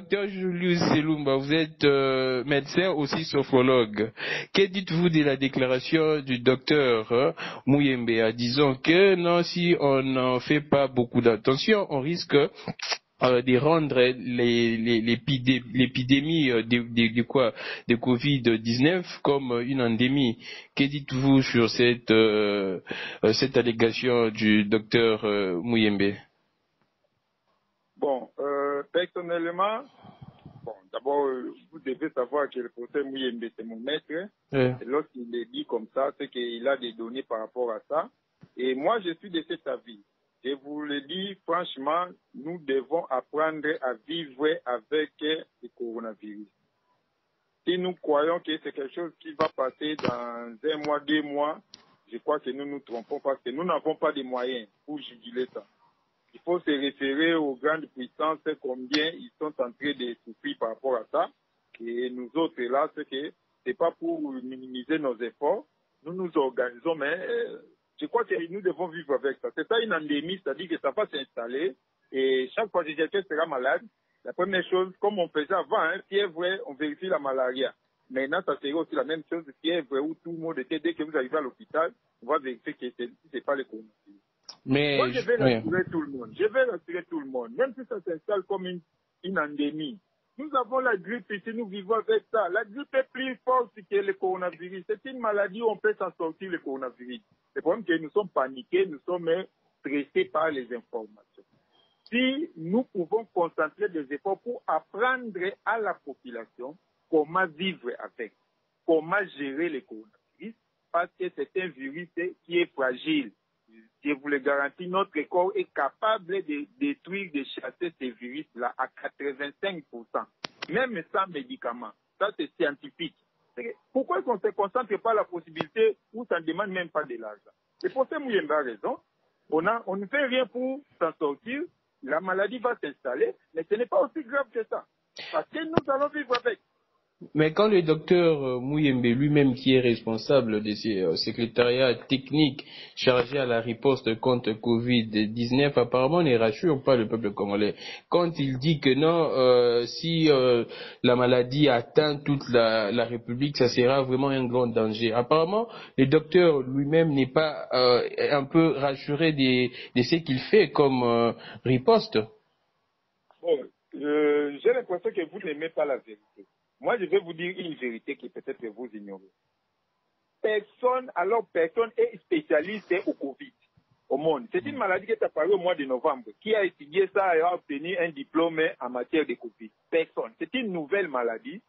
docteur Julius Selumba, vous êtes médecin aussi sophrologue. Que dites-vous de la déclaration du docteur Muyembe, disant que non, si on n'en fait pas beaucoup d'attention, on risque de rendre l'épidémie de Covid-19 comme une endémie. Que dites-vous sur cette allégation du docteur Muyembe? Bon, personnellement, d'abord, vous devez savoir que le professeur Muyembe, c'est mon maître. Et lorsqu'il est dit comme ça, c'est qu'il a des données par rapport à ça. Et moi, je suis de cet avis. Je vous le dis franchement, nous devons apprendre à vivre avec le coronavirus. Si nous croyons que c'est quelque chose qui va passer dans 1 mois, 2 mois, je crois que nous nous trompons parce que nous n'avons pas de moyens pour juguler ça. Il faut se référer aux grandes puissances, combien ils sont en train de souffrir par rapport à ça. Et nous autres, là, c'est pas pour minimiser nos efforts. Nous nous organisons, mais je crois que nous devons vivre avec ça. C'est ça une endémie, c'est-à-dire que ça va s'installer. Et chaque fois que quelqu'un sera malade, la première chose, comme on faisait avant, fièvre, on vérifie la malaria. Maintenant, ça serait aussi la même chose, fièvre, où tout le monde était, dès que vous arrivez à l'hôpital, on va vérifier que c'est pas le coronavirus. Mais moi, je vais rassurer tout le monde. Je vais rassurer tout le monde. Même si ça s'installe comme une endémie. Nous avons la grippe ici, nous vivons avec ça. La grippe est plus forte que le coronavirus. C'est une maladie où on peut s'en sortir, le coronavirus. Le problème, c'est que nous sommes paniqués, nous sommes stressés par les informations. Si nous pouvons concentrer des efforts pour apprendre à la population comment vivre avec, comment gérer le coronavirus, parce que c'est un virus qui est fragile. Je vous le garantis, notre corps est capable de détruire, de chasser ces virus-là à 85%, même sans médicaments. Ça, c'est scientifique. Pourquoi on ne se concentre pas la possibilité où ça ne demande même pas de l'argent? Le professeur Muyembe a raison. On ne fait rien pour s'en sortir. La maladie va s'installer, mais ce n'est pas aussi grave que ça. Parce que nous allons vivre avec. Mais quand le docteur Muyembe lui-même, qui est responsable de ces secrétariats techniques chargés à la riposte contre Covid-19, apparemment ne rassure pas le peuple congolais. Quand il dit que non, si la maladie atteint toute la République, ça sera vraiment un grand danger. Apparemment, le docteur lui-même n'est pas un peu rassuré de ce qu'il fait comme riposte. Bon, j'ai l'impression que vous n'aimez pas la vérité. Moi, je vais vous dire une vérité que peut-être vous ignorez. Personne est spécialiste au Covid au monde. C'est une maladie qui est apparue au mois de novembre. Qui a étudié ça et a obtenu un diplôme en matière de Covid? Personne. C'est une nouvelle maladie.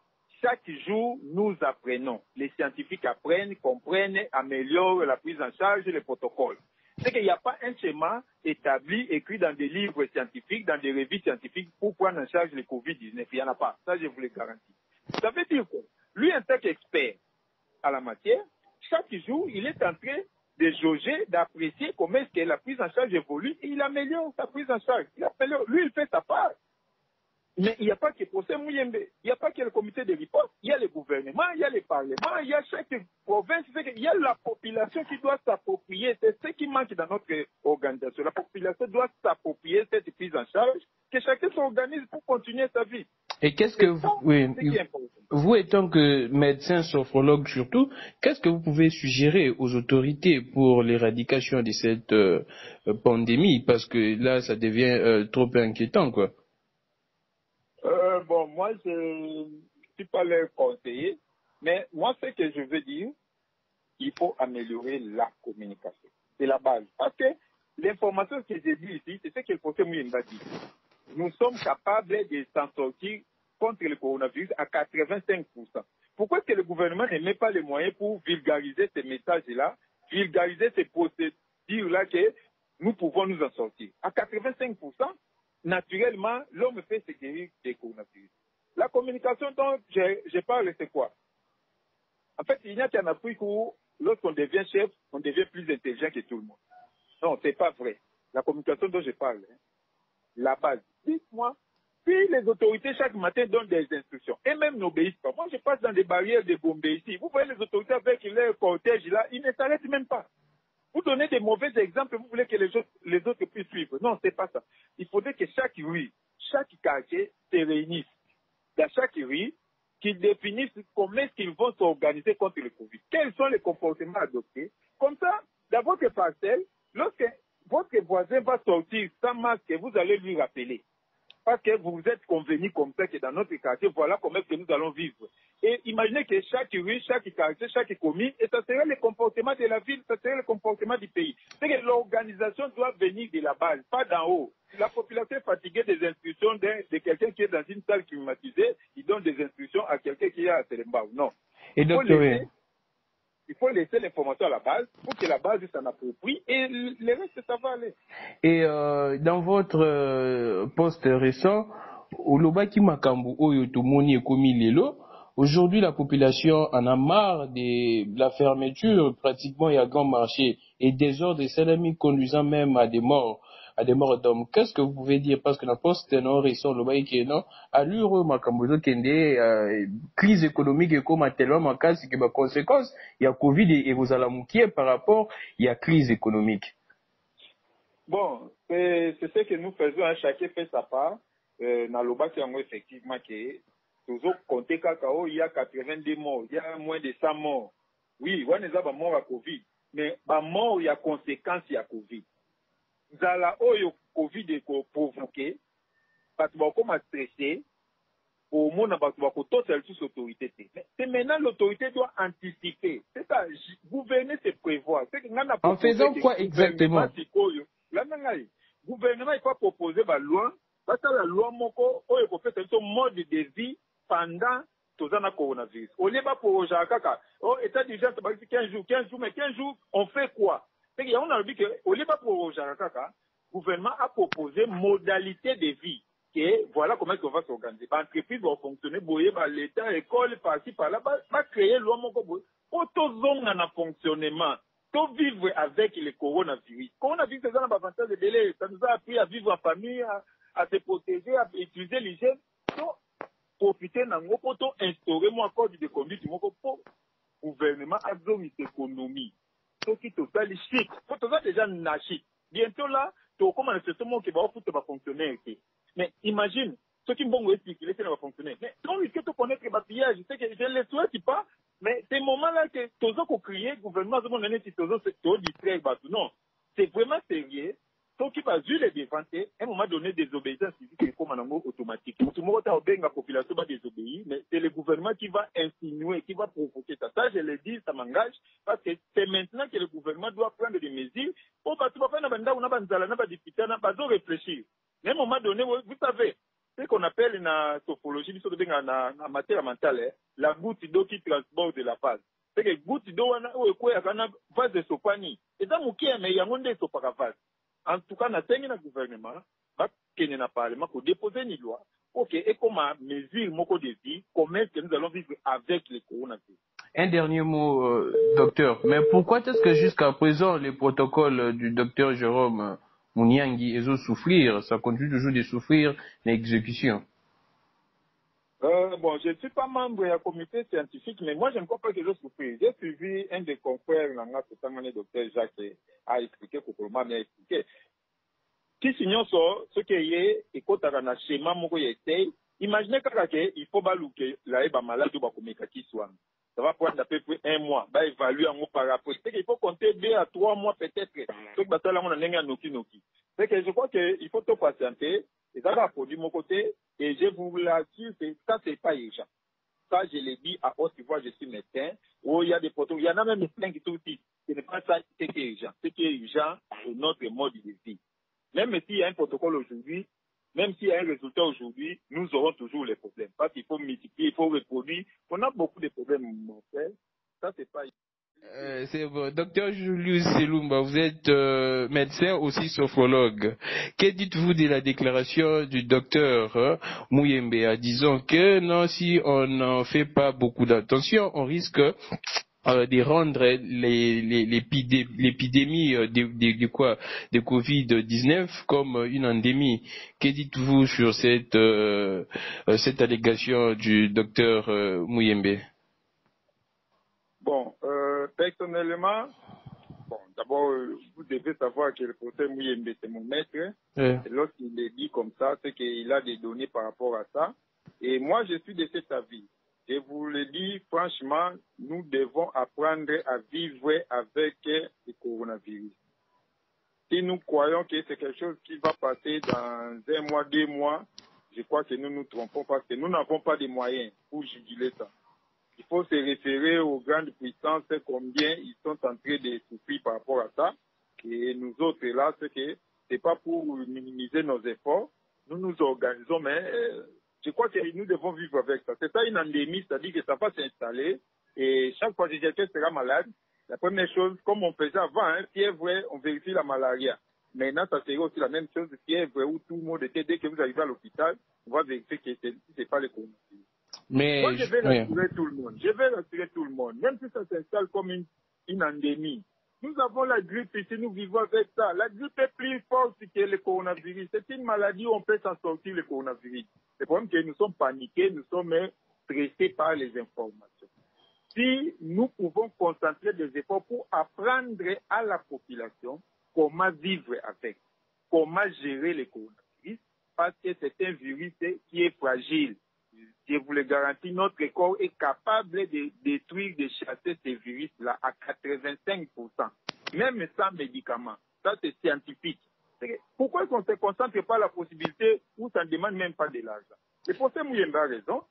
Chaque jour, nous apprenons. Les scientifiques apprennent, comprennent, améliorent la prise en charge, les protocoles. C'est qu'il n'y a pas un schéma établi, écrit dans des livres scientifiques, dans des revues scientifiques pour prendre en charge le Covid-19. Il n'y en a pas. Ça, je vous le garantis. Ça veut dire que lui, en tant qu'expert à la matière, chaque jour, il est en train de jauger, d'apprécier comment est-ce que la prise en charge évolue et il améliore sa prise en charge. Lui, il fait sa part. Mais il n'y a pas que le professeur Muyembe, il n'y a pas que le comité de riposte, il y a le gouvernement, il y a le parlement, il y a chaque province, il y a la population qui doit s'approprier. C'est ce qui manque dans notre organisation. La population doit s'approprier cette prise en charge, que chacun s'organise pour continuer sa vie. Et qu'est-ce que vous étant que médecin sophrologue surtout, qu'est-ce que vous pouvez suggérer aux autorités pour l'éradication de cette pandémie? Parce que là, ça devient trop inquiétant, quoi. Bon, moi, je ne suis pas leur conseiller, mais moi, ce que je veux dire, il faut améliorer la communication. C'est la base. Parce que l'information que j'ai dit ici, c'est ce que le professeur Muyembe a dit. Nous sommes capables de s'en sortir contre le coronavirus à 85%. Pourquoi est-ce que le gouvernement ne met pas les moyens pour vulgariser ces messages-là, vulgariser ces procédures-là que nous pouvons nous en sortir? À 85%, naturellement, l'homme fait se guérir des coronavirus. La communication dont je parle, c'est quoi? En fait, il n'y a qu'en Afrique où, lorsqu'on devient chef, on devient plus intelligent que tout le monde. Non, ce n'est pas vrai. La communication dont je parle, la base. Dites-moi, puis les autorités chaque matin donnent des instructions et même n'obéissent pas. Moi, je passe dans des barrières de Gombe ici. Vous voyez les autorités avec leur cortège là, ils ne s'arrêtent même pas. Vous donnez des mauvais exemples, vous voulez que les autres puissent suivre. Non, c'est pas ça. Il faudrait que chaque rue, chaque quartier se réunisse dans chaque rue qui définissent comment est-ce qu'ils vont s'organiser contre le Covid. Quels sont les comportements adoptés? Comme ça, dans votre parcelle, lorsque votre voisin va sortir sans masque, vous allez lui rappeler. Parce que vous vous êtes convenu comme ça que dans notre quartier, voilà comment est-ce que nous allons vivre. Et imaginez que chaque rue, chaque quartier, chaque commune, et ça serait le comportement de la ville, ça serait le comportement du pays. C'est que l'organisation doit venir de la base, pas d'en haut. La population est fatiguée des instructions de quelqu'un qui est dans une salle climatisée, il donne des instructions à quelqu'un qui est à Telembao. Non. Et docteur, Il faut laisser l'information à la base pour que la base s'en approprie et le reste, ça va aller. et dans votre poste récent, au Lobaki Makambu, Oyo Tomoni et Komi Lelo, aujourd'hui la population en a marre de la fermeture pratiquement et à grand marché et des ordres de salami conduisant même à des morts d'hommes. Qu'est-ce que vous pouvez dire? Parce que la poste non récent, Lobaki non, à l'euro Makambu Kende, crise économique et comme tellement manquant, c'est que ma conséquence, il y a Covid et vous allez mouquer par rapport, il y a crise économique. Bon, c'est ce que nous faisons, hein. Chacun fait sa part. Dans le bas, effectivement, que toujours compter cacao, il y a 82 morts, il y a moins de 100 morts. Oui, on est à mort à Covid, mais à mort, il y a conséquences, il y a Covid. Zala, oh, il y a Covid est provoqué, parce qu'on commence à stresser, au monde, parce qu'on total sous autorité. C'est maintenant l'autorité doit anticiper. C'est ça, gouverner, c'est prévoir. En faisant quoi exactement? Le gouvernement il faut proposer la loi, parce que la loi moko il faut faire un mode de vie pendant tout le coronavirus. Au lieu de proroger kaka, état d'urgence 15 jours, mais 15 jours, on fait quoi? C'est qu'il y a on a dit que au lieu de proroger kaka, le gouvernement a proposé modalité de vie. Que voilà comment on va s'organiser. L'entreprise va fonctionner, l'État, l'école, par-ci, par-là, va créer loi moko boye. Autozone en fonctionnement. Pour vivre avec le coronavirus. Le coronavirus, c'est un avantage de délai. Ça nous a appris à vivre en famille, à se protéger, à utiliser l'hygiène. Donc, profiter d'un gros pour instaurer mon accord de conduite, mon pour gouvernement à zone économie. Donc, il total chic. Quand on a déjà nachi. Bientôt là, tu as comme un système qui va fonctionner. Mais imagine, ceux qui vont expliquer, ça va fonctionner. Mais on risque de connaître le pillage. Je sais que je ne le souhaite pas. Mais ces moments-là que tous ceux qui crient, le gouvernement, non, c'est vraiment sérieux. Ceux qui va jouer les défenseurs, à un moment donné, désobéissance civique comme un amour automatique. Tout le monde a la population va désobéir, mais c'est le gouvernement qui va insinuer, qui va provoquer ça. Ça, je le dis, ça m'engage, parce que c'est maintenant que le gouvernement doit prendre des mesures pour réfléchir. Mais à un moment donné, vous savez, ce qu'on appelle en sophologie, en matière mentale, la goutte d'eau qui transporte de la phase. C'est que goutte d'eau, il y a une phase de sopanie. Et ça, mais il y a une phase. En tout cas, dans le gouvernement, il y a un parlement pour déposer une loi. Ok, et comment mesure mon code de vie, comment est-ce que nous allons vivre avec le coronavirus? Un dernier mot, docteur. Mais pourquoi est-ce que jusqu'à présent, les protocoles du docteur Jérôme Mouniangui, ils ont souffrir, ça continue toujours de souffrir l'exécution? Bon, je ne suis pas membre du comité scientifique, mais moi, je ne crois pas que je souffre. J'ai suivi un des confrères, le docteur Jacques, a expliqué, Kokoloma m'a expliqué. Qui signons ce qui est, et quand on a un schéma, imaginez qu'il faut que la malade ou qui soit. Ça va prendre à peu près 1 mois. Va évaluer en par rapport. C'est qu'il faut compter 2 à 3 mois peut-être. Ce que c'est que je crois qu'il faut tout patienter. Et ça va produire mon côté. Et je vous l'assure que ça, c'est pas urgent. Ça, je l'ai dit à haute voix, je suis médecin. Où il y a des protocoles. Il y en a même plein qui sont ici. Ce n'est pas ça qui est urgent. Ce qui est urgent, c'est notre mode de vie. Même s'il y a un protocole aujourd'hui, même s'il y a un résultat aujourd'hui, nous aurons toujours les problèmes. Parce qu'il faut multiplier, il faut reproduire. On a beaucoup de problèmes mortels. Ça, c'est pas... C'est bon. Docteur Julius Selumba, vous êtes médecin aussi sophrologue. Que dites-vous de la déclaration du docteur Mouyembe, disant que non, si on n'en fait pas beaucoup d'attention, on risque de rendre l'épidémie de Covid-19 comme une endémie. Que dites-vous sur cette allégation du docteur Mouyembe? Bon, personnellement, d'abord, vous devez savoir que le professeur Mouyembe, c'est mon maître. Et lorsqu'il est dit comme ça, c'est qu'il a des données par rapport à ça. Et moi, je suis de cet avis. Je vous le dis franchement, nous devons apprendre à vivre avec le coronavirus. Si nous croyons que c'est quelque chose qui va passer dans 1 mois, 2 mois, je crois que nous nous trompons parce que nous n'avons pas de moyens pour juguler ça. Il faut se référer aux grandes puissances, combien ils sont en train de souffrir par rapport à ça. Et nous autres, là, c'est pas pour minimiser nos efforts. Nous nous organisons, mais je crois que nous devons vivre avec ça. C'est ça une endémie, c'est-à-dire que ça va s'installer. Et chaque fois que quelqu'un sera malade, la première chose, comme on faisait avant, fièvre, on vérifie la malaria. Maintenant, ça serait aussi la même chose, fièvre, où tout le monde était, dès que vous arrivez à l'hôpital, on va vérifier que c'est pas le coronavirus. Mais Moi, je vais rassurer tout le monde. Je vais rassurer tout le monde. Même si ça s'installe comme une endémie. Nous avons la grippe ici, nous vivons avec ça. La grippe est plus forte que le coronavirus. C'est une maladie où on peut s'en sortir, le coronavirus. Le problème, c'est que nous sommes paniqués, nous sommes stressés par les informations. Si nous pouvons concentrer des efforts pour apprendre à la population comment vivre avec, comment gérer le coronavirus, parce que c'est un virus qui est fragile. Je vous le garantis, notre corps est capable de détruire, de chasser ces virus-là à 85%, même sans médicaments. Ça, c'est scientifique. Pourquoi on ne se concentre pas à la possibilité où ça ne demande même pas de l'argent? Le professeur Mouyemba a raison.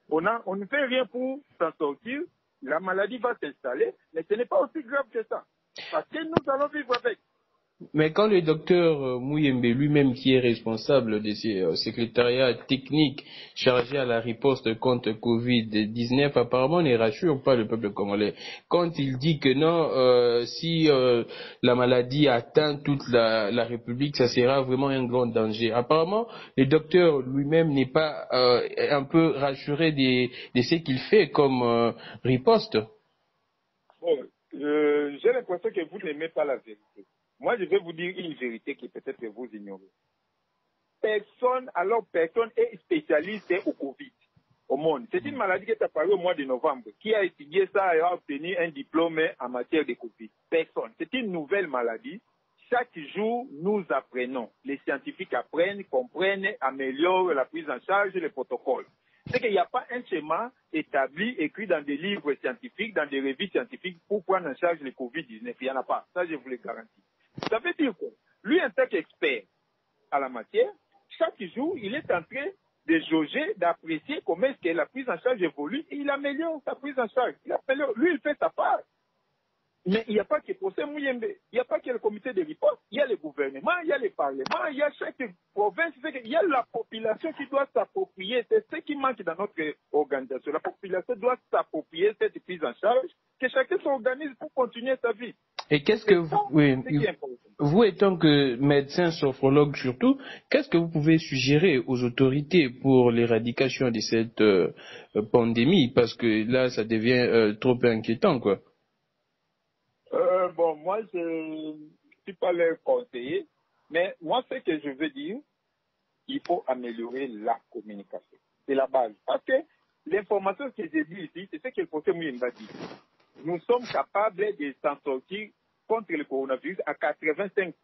On ne fait rien pour s'en sortir. La maladie va s'installer, mais ce n'est pas aussi grave que ça. Parce que nous allons vivre avec. Mais quand le docteur Mouyembe lui-même, qui est responsable de ces secrétariats techniques chargés à la riposte contre Covid-19, apparemment ne rassure pas le peuple congolais. Quand il dit que non, si la maladie atteint toute la République, ça sera vraiment un grand danger. Apparemment, le docteur lui-même n'est pas un peu rassuré de ce qu'il fait comme riposte. Bon, j'ai l'impression que vous n'aimez pas la vérité. Moi, je vais vous dire une vérité que peut-être vous ignorez. Personne est spécialiste au Covid au monde. C'est une maladie qui est apparue au mois de novembre. Qui a étudié ça et a obtenu un diplôme en matière de Covid? Personne. C'est une nouvelle maladie. Chaque jour, nous apprenons. Les scientifiques apprennent, comprennent, améliorent la prise en charge, les protocoles. C'est qu'il n'y a pas un schéma établi, écrit dans des livres scientifiques, dans des revues scientifiques pour prendre en charge le Covid-19. Il n'y en a pas. Ça, je vous le garantis. Ça veut dire quoi? Lui, en tant qu'expert à la matière, chaque jour, il est en train de jauger, d'apprécier comment est-ce que la prise en charge évolue et il améliore sa prise en charge. Lui, il fait sa part. Mais il n'y a pas que procès Mouyembe, il n'y a pas que le comité de riposte, il y a le gouvernement, il y a le parlement, il y a chaque province, il y a la population qui doit s'approprier. C'est ce qui manque dans notre organisation. La population doit s'approprier cette prise en charge, que chacun s'organise pour continuer sa vie. Et qu'est-ce que vous étant que médecin sophrologue surtout, qu'est-ce que vous pouvez suggérer aux autorités pour l'éradication de cette pandémie? Parce que là, ça devient trop inquiétant, quoi. Bon, moi, je ne suis pas leur conseiller, mais moi, ce que je veux dire, il faut améliorer la communication. C'est la base. Parce que l'information que j'ai dit ici, c'est ce que le professeur Mouyemba dit. Nous sommes capables de s'en sortir contre le coronavirus à 85%.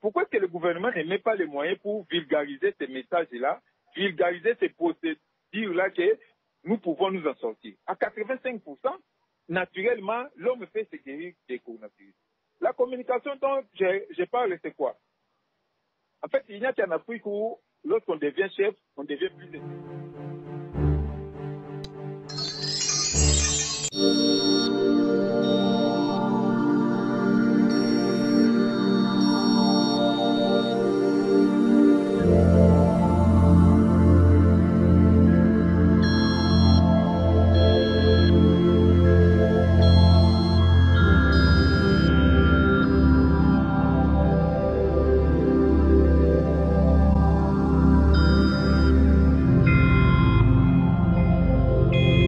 Pourquoi est-ce que le gouvernement ne met pas les moyens pour vulgariser ces messages-là, vulgariser ces procédures-là que nous pouvons nous en sortir? À 85%, naturellement, l'homme fait se guérir des coronavirus. La communication dont je parle, c'est quoi? En fait, il n'y a qu'en Afrique où, lorsqu'on devient chef, on devient plus efficace.